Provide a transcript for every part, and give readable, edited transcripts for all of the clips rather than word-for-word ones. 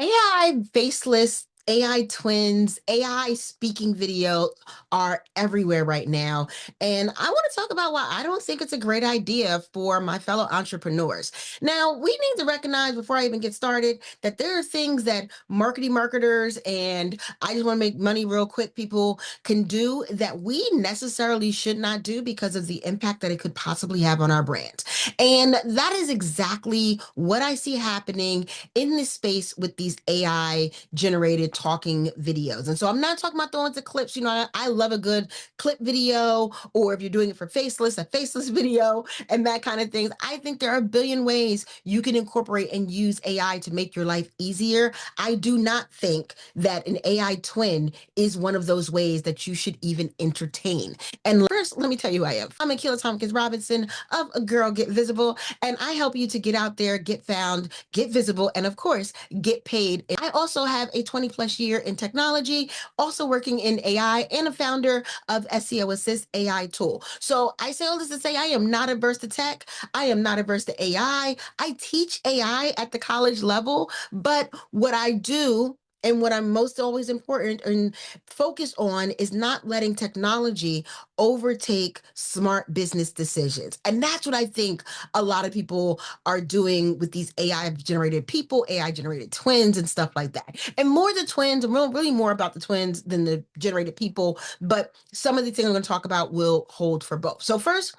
AI faceless, AI twins, AI speaking video are everywhere right now. And I want to talk about why I don't think it's a great idea for my fellow entrepreneurs. Now, we need to recognize before I even get started that there are things that marketers and I just want to make money real quick people can do that we necessarily should not do because of the impact that it could possibly have on our brand. And that is exactly what I see happening in this space with these AI generated talking videos. And so I'm not talking about the ones that clips, I love a good clip video, or if you're doing it for faceless, a faceless video and that kind of things. I think there are a billion ways you can incorporate and use AI to make your life easier. I do not think that an AI twin is one of those ways that you should even entertain. And first, let me tell you who I am. I'm Akilah Tomkins-Robinson of A Girl Get Visible, and I help you to get out there, get found, get visible, and of course, get paid. I also have a 20 plus year in technology, also working in AI, and a founder of SEO Assist AI tool. So I say all this to say I am not averse to tech. I am not averse to AI. I teach AI at the college level, but what I do and what I'm most always important and focused on is not letting technology overtake smart business decisions. And that's what I think a lot of people are doing with these AI generated people, AI generated twins and stuff like that. And more the twins, really more about the twins than the generated people. But some of the things I'm going to talk about will hold for both. So first,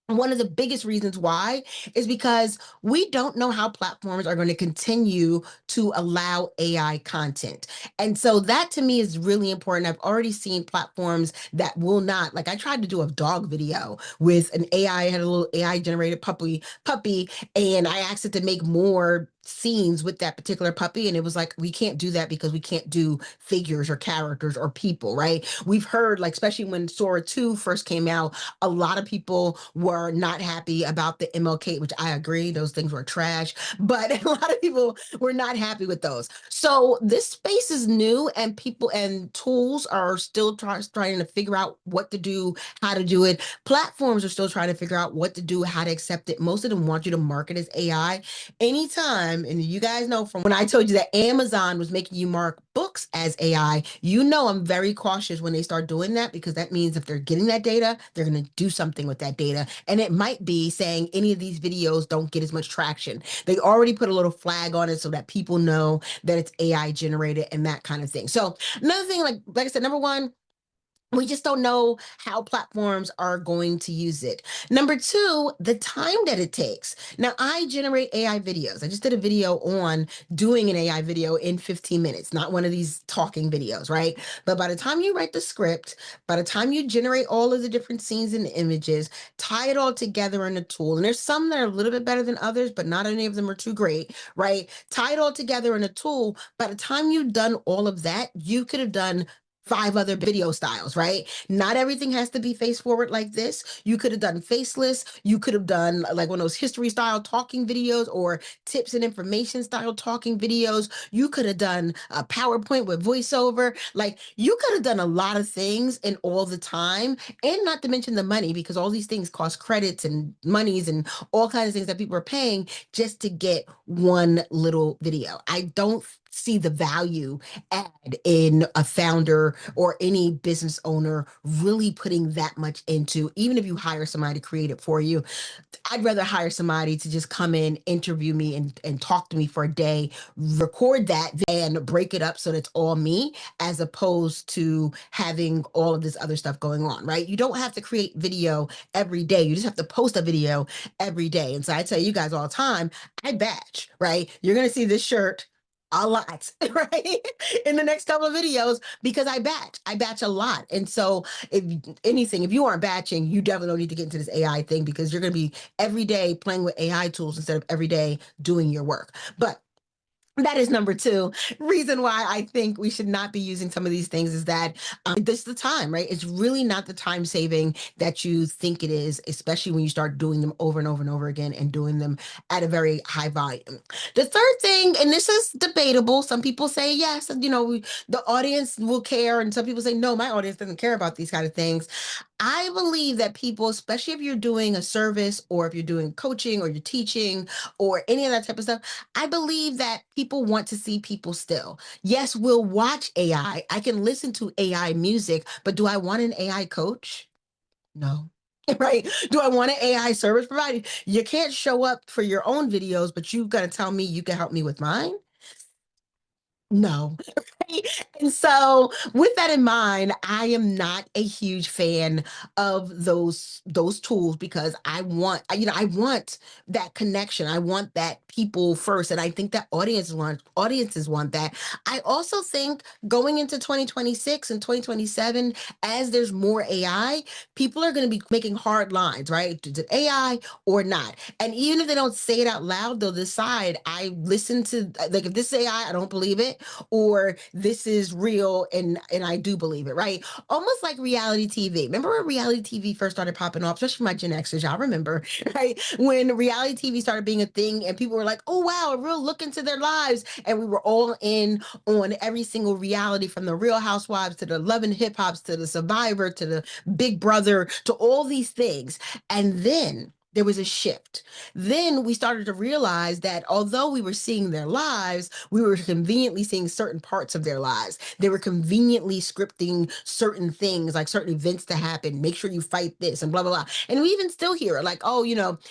one of the biggest reasons why is because we don't know how platforms are going to continue to allow AI content. And so that to me is really important. I've already seen platforms that will not, like I tried to do a dog video with an AI, I had a little AI generated puppy, and I asked it to make more scenes with that particular puppy, and it was like, we can't do that because we can't do figures or characters or people, right? We've heard, like, especially when Sora 2 first came out, a lot of people were not happy about the MLK, which I agree, those things were trash, but a lot of people were not happy with those. So this space is new, and people and tools are still trying to figure out what to do, how to do it. Platforms are still trying to figure out what to do, how to accept it. Most of them want you to market as AI. Anytime, and you guys know from when I told you that Amazon was making you mark books as AI, I'm very cautious when they start doing that, because that means if they're getting that data, they're going to do something with that data. And it might be saying any of these videos don't get as much traction. They already put a little flag on it so that people know that it's AI generated and that kind of thing. So another thing, like I said, number one, we just don't know how platforms are going to use it. Number two, the time that it takes. Now, I generate AI videos. I just did a video on doing an AI video in 15 minutes, not one of these talking videos, right? But by the time you write the script, by the time you generate all of the different scenes and images, tie it all together in a tool, and there's some that are a little bit better than others, but not any of them are too great, right? Tie it all together in a tool. By the time you've done all of that, you could have done five other video styles, right? Not everything has to be face forward like this. You could have done faceless. You could have done like one of those history style talking videos or tips and information style talking videos. You could have done a PowerPoint with voiceover. Like, you could have done a lot of things in all the time, and not to mention the money, because all these things cost credits and monies and all kinds of things that people are paying just to get one little video. I don't see the value add in a founder or any business owner really putting that much into, even if you hire somebody to create it for you. I'd rather hire somebody to just come in, interview me, and talk to me for a day, record that, and break it up so that's all me, as opposed to having all of this other stuff going on, right? You don't have to create video every day. You just have to post a video every day. And so I tell you guys all the time, I batch, right? You're going to see this shirt a lot, right? In the next couple of videos, because I batch a lot. And so if you aren't batching, you definitely don't need to get into this AI thing, because you're going to be every day playing with AI tools instead of every day doing your work. But that is number two. Reason why I think we should not be using some of these things is that this is the time, right? It's really not the time saving that you think it is, especially when you start doing them over and over and over again and doing them at a very high volume. The third thing, and this is debatable, some people say yes, the audience will care, and some people say no, my audience doesn't care about these kind of things. I believe that people, especially if you're doing a service or if you're doing coaching or you're teaching or any of that type of stuff, I believe that people want to see people still. Yes, we'll watch AI. I can listen to AI music, but do I want an AI coach? No. Right? Do I want an AI service provider? You can't show up for your own videos, but you've got to tell me you can help me with mine? No. Right? And so with that in mind, I am not a huge fan of those tools because I want that connection. I want that people first. And I think that audiences want that. I also think going into 2026 and 2027, as there's more AI, people are going to be making hard lines, right? Is it AI or not? And even if they don't say it out loud, they'll decide I listen to, like, if this is AI, I don't believe it, or this is real and I do believe it, right? Almost like reality TV. Remember when reality TV first started popping off, especially my Gen Xers, y'all remember, right? When reality TV started being a thing and people were like, oh wow, a real look into their lives. And we were all in on every single reality, from the Real Housewives to the Love and Hip Hops to the Survivor to the Big Brother to all these things. And then there was a shift. Then we started to realize that although we were seeing their lives, we were conveniently seeing certain parts of their lives. They were conveniently scripting certain things, like certain events to happen. Make sure you fight this and blah, blah, blah. And we even still hear it like, oh,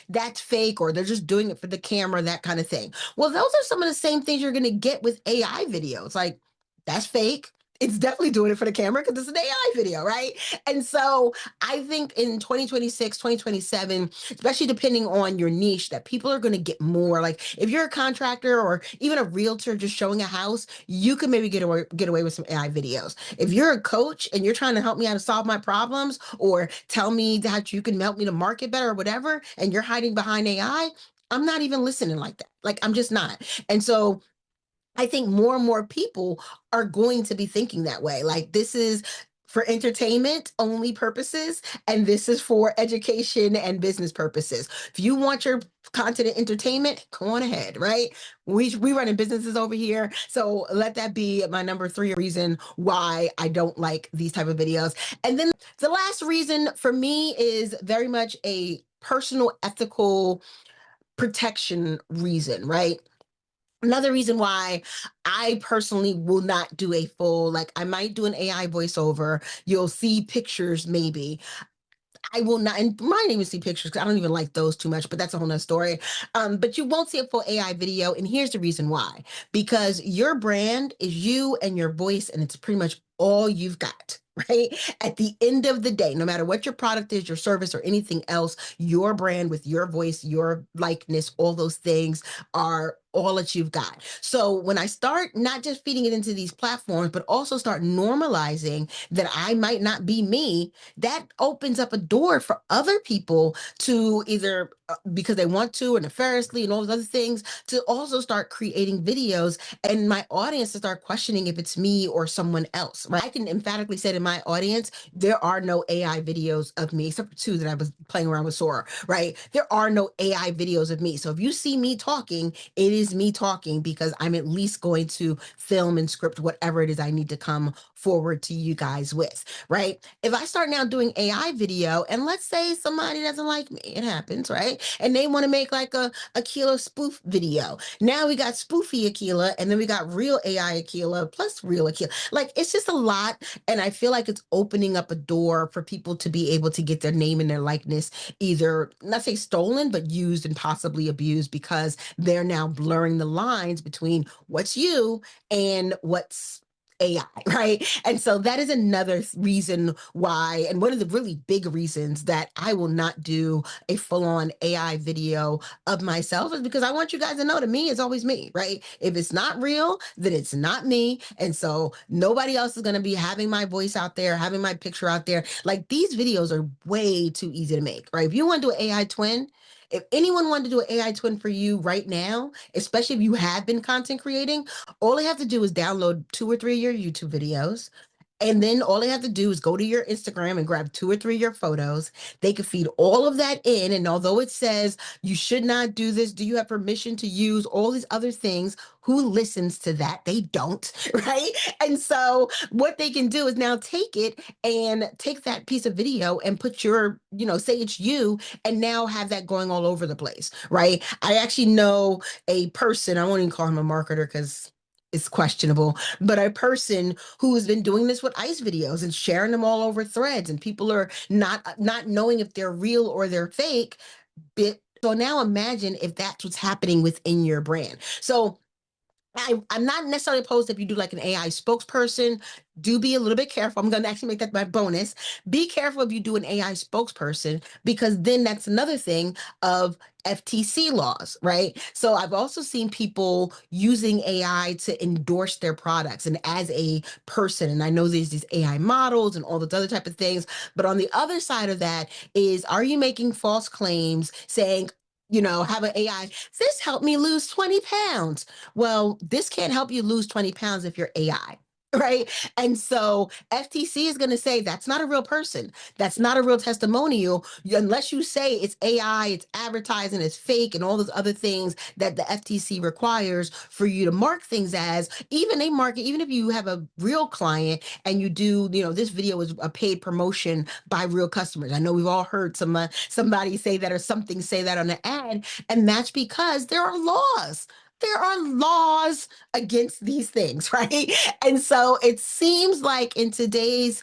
that's fake, or they're just doing it for the camera, that kind of thing. Well, those are some of the same things you're going to get with AI videos. Like, that's fake. It's definitely doing it for the camera because it's an AI video, right? And so I think in 2026, 2027, especially depending on your niche, that people are going to get more. Like if you're a contractor or even a realtor just showing a house, you can maybe get away with some AI videos. If you're a coach and you're trying to help me out to solve my problems or tell me that you can help me to market better or whatever, and you're hiding behind AI, I'm not even listening like that. Like I'm just not. And so I think more and more people are going to be thinking that way. Like this is for entertainment only purposes, and this is for education and business purposes. If you want your content and entertainment, go on ahead, right? We running businesses over here, so let that be my number three reason why I don't like these type of videos. And then the last reason for me is very much a personal ethical protection reason, right? Another reason why I personally will not do a full, like I might do an AI voiceover. You'll see pictures maybe. I will not, and might even see pictures because I don't even like those too much, but that's a whole nother story. But you won't see a full AI video. And here's the reason why: because your brand is you and your voice, and it's pretty much all you've got. Right. At the end of the day, no matter what your product is, your service, or anything else, your brand with your voice, your likeness, all those things are all that you've got. So when I start not just feeding it into these platforms, but also start normalizing that I might not be me, that opens up a door for other people to either because they want to, or nefariously, and all those other things, to also start creating videos, and my audience to start questioning if it's me or someone else. Right? I can emphatically say to my audience, there are no AI videos of me, except for two that I was playing around with Sora. Right? There are no AI videos of me. So if you see me talking, it is me talking because I'm at least going to film and script whatever it is I need to come forward to you guys with. Right? If I start now doing AI video, and let's say somebody doesn't like me, it happens, right? And they want to make like a Akilah spoof video. Now we got spoofy Akilah, and then we got real AI Akilah plus real Akilah. Like it's just a lot. And I feel like it's opening up a door for people to be able to get their name and their likeness either, not say stolen, but used and possibly abused because they're now blurring the lines between what's you and what's AI, right? And so that is another reason why, and one of the really big reasons that I will not do a full on AI video of myself is because I want you guys to know, to me, it's always me, right? If it's not real, then it's not me. And so nobody else is going to be having my voice out there, having my picture out there. Like these videos are way too easy to make, right? If you want to do an AI twin, if anyone wanted to do an AI twin for you right now, especially if you have been content creating, all they have to do is download two or three of your YouTube videos, And then all they have to do is go to your Instagram and grab two or three of your photos. They can feed all of that in. And although it says you should not do this, do you have permission to use all these other things? Who listens to that? They don't, right? And so what they can do is now take it and take that piece of video and put your, say it's you, and now have that going all over the place, right? I actually know a person, I won't even call him a marketer because it's questionable, but a person who has been doing this with ice videos and sharing them all over threads, and people are not knowing if they're real or they're fake. So now imagine if that's what's happening within your brand. So I'm not necessarily opposed if you do like an AI spokesperson. Do be a little bit careful. I'm going to actually make that my bonus. Be careful if you do an AI spokesperson, because then that's another thing of FTC laws, right? So I've also seen people using AI to endorse their products and as a person. And I know there's these AI models and all those other type of things. But on the other side of that is, are you making false claims saying, have an AI, this helped me lose 20 pounds. Well, this can't help you lose 20 pounds if you're AI. Right. And so FTC is going to say that's not a real person. That's not a real testimonial unless you say it's AI, it's advertising, it's fake, and all those other things that the FTC requires for you to mark things as. Even they market, even if you have a real client and you do, this video is a paid promotion by real customers. I know we've all heard somebody say that or something say that on the ad, and that's because there are laws. There are laws against these things, right? And so it seems like in today's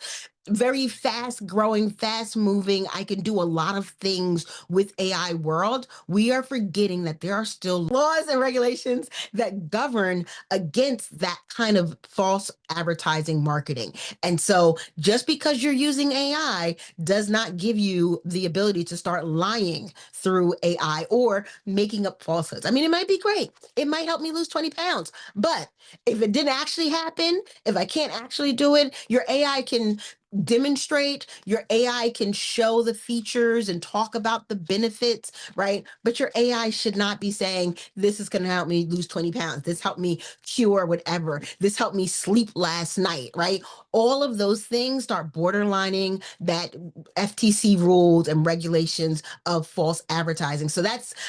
very fast growing, fast moving, I can do a lot of things with AI world, we are forgetting that there are still laws and regulations that govern against that kind of false advertising marketing. And so just because you're using AI does not give you the ability to start lying through AI or making up falsehoods. I mean, it might be great. It might help me lose 20 pounds, but if it didn't actually happen, if I can't actually do it, your AI can demonstrate, your AI can show the features and talk about the benefits, right? But your AI should not be saying, this is going to help me lose 20 pounds. This helped me cure whatever. This helped me sleep last night, right? All of those things start borderlining that FTC rules and regulations of false advertising. So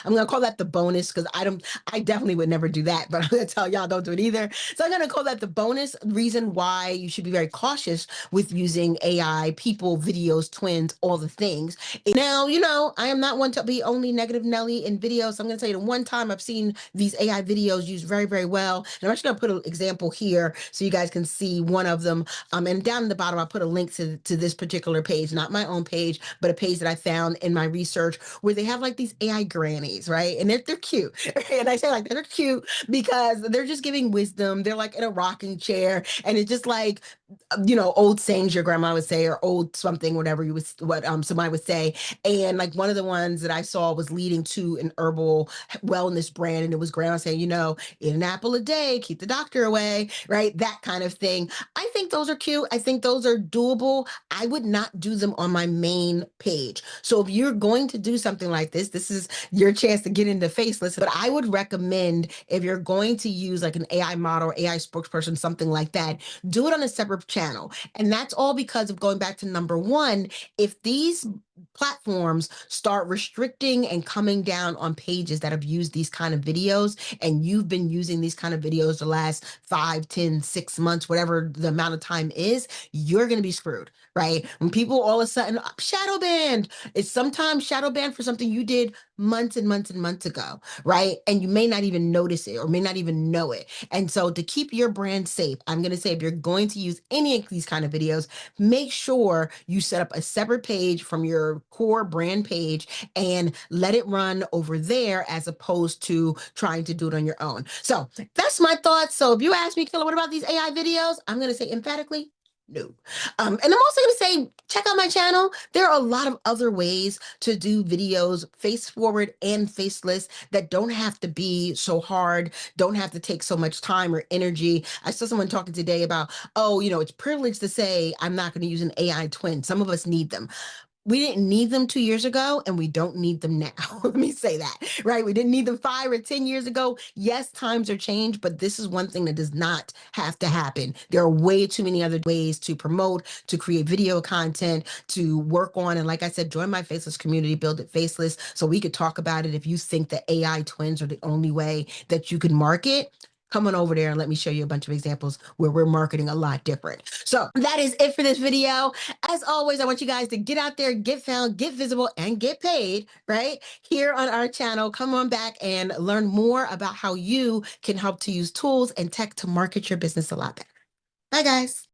I'm going to call that the bonus, because I definitely would never do that, but I'm going to tell y'all don't do it either. So I'm going to call that the bonus reason why you should be very cautious with using AI, people, videos, twins, all the things. Now, I am not one to be only negative Nelly in videos. So I'm going to tell you the one time I've seen these AI videos used very, very well. And I'm actually going to put an example here so you guys can see one of them. And down in the bottom, I'll put a link to this particular page, not my own page, but a page that I found in my research where they have like these AI grannies, right? And they're cute. And I say like they're cute because they're just giving wisdom. They're like in a rocking chair, and it's just like, old sayings your grandma would say, or old something, whatever somebody would say. And like one of the ones that I saw was leading to an herbal wellness brand, and it was grandma saying, eat an apple a day, keep the doctor away, right? That kind of thing. I think those are cute. I think those are doable. I would not do them on my main page. So if you're going to do something like this is your chance to get into Faceless. But I would recommend, if you're going to use like an AI model or AI spokesperson, something like that, do it on a separate channel. And that's all because of going back to number one, if these platforms start restricting and coming down on pages that have used these kind of videos, and you've been using these kind of videos the last 5, 10, 6 months, whatever the amount of time is, you're going to be screwed, right? When people all of a sudden shadow banned, it's sometimes shadow banned for something you did months and months and months ago, right? And you may not even notice it or may not even know it. And so to keep your brand safe, I'm going to say, if you're going to use any of these kind of videos, make sure you set up a separate page from your core brand page and let it run over there, as opposed to trying to do it on your own. So that's my thoughts. So if you ask me, Killer, what about these AI videos? I'm going to say emphatically, no. And I'm also going to say, check out my channel. There are a lot of other ways to do videos, face forward and faceless, that don't have to be so hard, don't have to take so much time or energy. I saw someone talking today about, oh, it's privileged to say I'm not going to use an AI twin. Some of us need them. We didn't need them 2 years ago, and we don't need them now. Let me say that, right? We didn't need them 5 or 10 years ago. Yes, times are changed, but this is one thing that does not have to happen. There are way too many other ways to promote, to create video content, to work on. And like I said, join my Faceless community, build it Faceless, so we could talk about it. If you think that AI twins are the only way that you can market, come on over there and let me show you a bunch of examples where we're marketing a lot different. So that is it for this video. As always, I want you guys to get out there, get found, get visible, and get paid, right? Here on our channel. Come on back and learn more about how you can help to use tools and tech to market your business a lot better. Bye, guys.